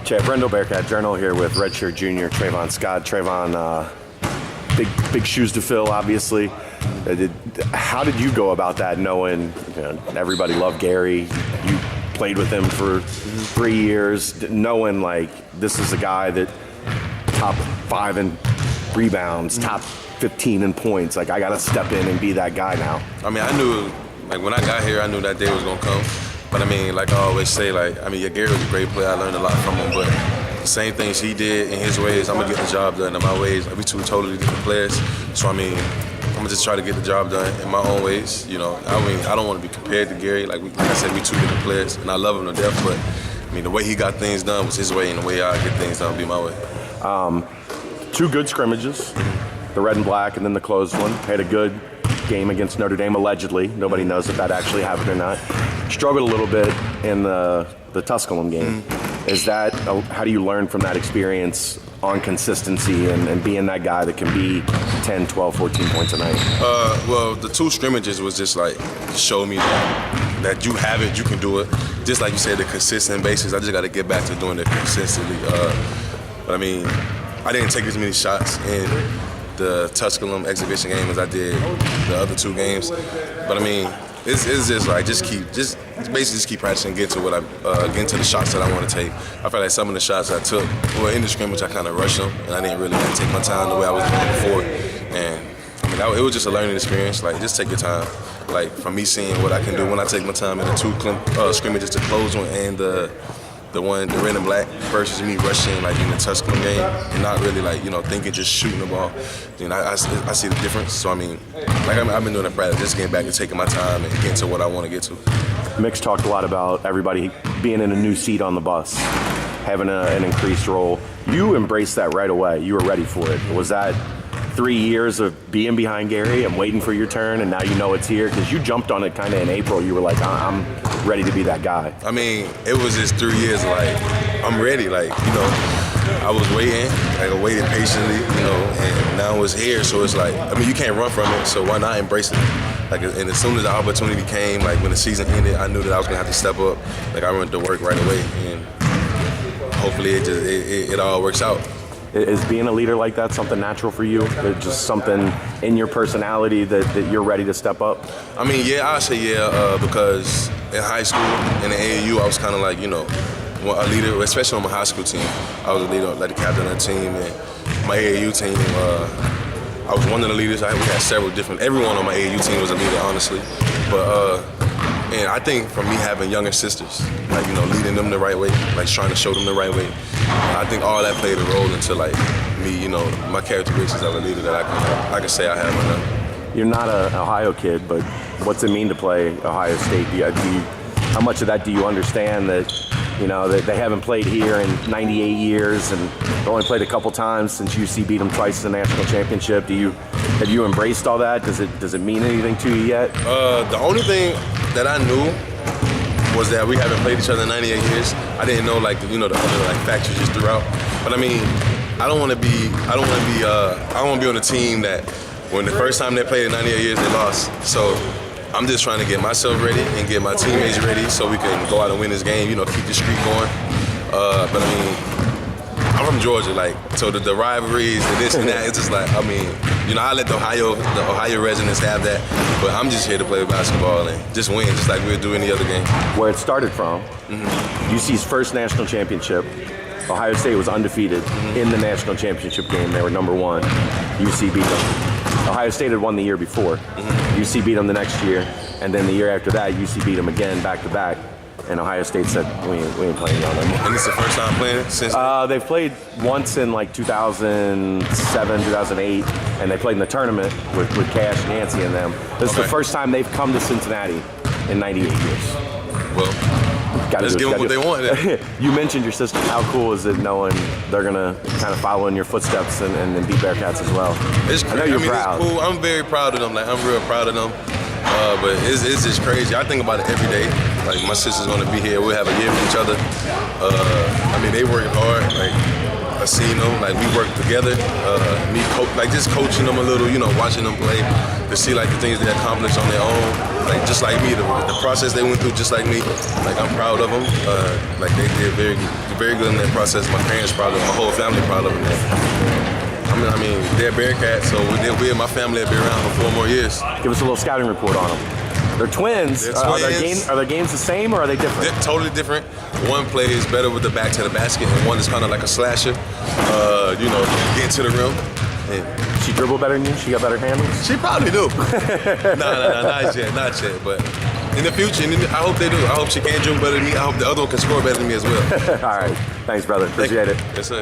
Chad Brendel, Bearcat Journal, here with redshirt junior Trevon Scott. Trevon, big shoes to fill, obviously. How did you go about that, knowing everybody loved Gary? You played with him for 3 years, knowing like this is a guy that top 5 in rebounds, top 15 in points. Like, I got to step in and be that guy now. I mean, I knew, like, when I got here, I knew that day was going to come. But, I mean, like I always say, like, I mean, yeah, Gary was a great player. I learned a lot from him. But the same things he did in his ways, I'm going to get the job done in my ways. Like, we two totally different players. So, I mean, I'm going to just try to get the job done in my own ways. You know, I mean, I don't want to be compared to Gary. Like I said, we two different players. And I love him to death. But, I mean, the way he got things done was his way, and the way I get things done will be my way. 2 good scrimmages, the red and black and then the closed one. Had a good game against Notre Dame, allegedly. Nobody knows if that actually happened or not. Struggled a little bit in the Tusculum game. Is that, how do you learn from that experience on consistency and being that guy that can be 10, 12, 14 points a night? Well, the 2 scrimmages was just like, show me that you have it, you can do it. Just like you said, the consistent basis. I just got to get back to doing it consistently. But I mean, I didn't take as many shots in the Tusculum exhibition game as I did the other 2 games. But I mean, it's just like basically keep practicing, get to get into the shots that I want to take. I feel like some of the shots I took, well, in the scrimmage I kind of rushed them, and I didn't really take my time the way I was doing before. And I mean, it was just a learning experience. Like, just take your time. Like, from me seeing what I can do when I take my time in the 2 scrimmages, to close one and the red and black, versus me rushing like in the Tusculum game and not really like, thinking, just shooting the ball. I see the difference. So I mean, like I've been doing it practice, just getting back and taking my time and getting to what I want to get to. Mix talked a lot about everybody being in a new seat on the bus, having an increased role. You embraced that right away. You were ready for it. Was that 3 years of being behind Gary and waiting for your turn, and now you know it's here? Because you jumped on it kind of in April. You were like, I'm ready to be that guy. I mean, it was just 3 years, like, I'm ready. Like, I was waiting, like, I waited patiently, and now it's here. So it's like, I mean, you can't run from it, so why not embrace it? Like, and as soon as the opportunity came, like, when the season ended, I knew that I was going to have to step up. Like, I went to work right away, and hopefully it all works out. Is being a leader like that something natural for you? Is just something in your personality that you're ready to step up? I mean, yeah, I'd say yeah, because in high school, in the AAU, I was kind of like, a leader, especially on my high school team. I was a leader, like the captain of the team, and my AAU team, I was one of the leaders. We had several different, everyone on my AAU team was a leader, honestly. But, and I think for me having younger sisters, like, leading them the right way, like trying to show them the right way, I think all that played a role into, like, me, my characteristics of a leader that I can say I have right now. You're not an Ohio kid, but what's it mean to play Ohio State? How much of that do you understand that, that they haven't played here in 98 years and only played a couple times since UC beat them twice in the national championship? Have you embraced all that? Does it mean anything to you yet? The only thing that I knew was that we haven't played each other in 98 years. I didn't know, like, the other, like, factors just throughout. But I mean, I don't want to be on a team that when the first time they played in 98 years they lost. So I'm just trying to get myself ready and get my teammates ready so we can go out and win this game. Keep the streak going. But I mean, I'm from Georgia, like, so the rivalries and this and that, it's just like, I mean, I let the Ohio residents have that, but I'm just here to play basketball and just win, just like we'll do any other game. Where it started from, UC's first national championship, Ohio State was undefeated in the national championship game. They were number 1. UC beat them. Ohio State had won the year before. UC beat them the next year, and then the year after that, UC beat them again, back-to-back. And Ohio State said, we ain't playing y'all no more. And this is the first time playing since? They've played once in like 2007, 2008, and they played in the tournament with Cash and Nancy and them. This is the first time they've come to Cincinnati in 98 years. Well, let's give them what they want. You mentioned your sisters. How cool is it knowing they're going to kind of follow in your footsteps and be Bearcats as well? It's I know you're proud. It's cool. I'm very proud of them. Like, I'm real proud of them. But it's just crazy. I think about it every day. Like my sister's gonna be here. We'll have a year with each other. I mean, they working hard. Like I seen them. Like we work together. Me like just coaching them a little. You know, watching them play to see like the things they accomplished on their own. Like just like me, the process they went through, just like me. Like I'm proud of them. Like they did very good in that process. My parents proud of them. My whole family proud of them. I mean, they're Bearcats, so we and my family will be around for 4 more years. Give us a little scouting report on them. They're twins. They're Are their games the same or are they different? They're totally different. One plays better with the back to the basket, and one is kind of like a slasher. You know, getting to the rim. And She dribble better than you? She got better handles? she probably do. No, not yet. But in the future, I hope they do. I hope she can dribble better than me. I hope the other one can score better than me as well. All right. Thanks, brother. Appreciate it. Yes, sir.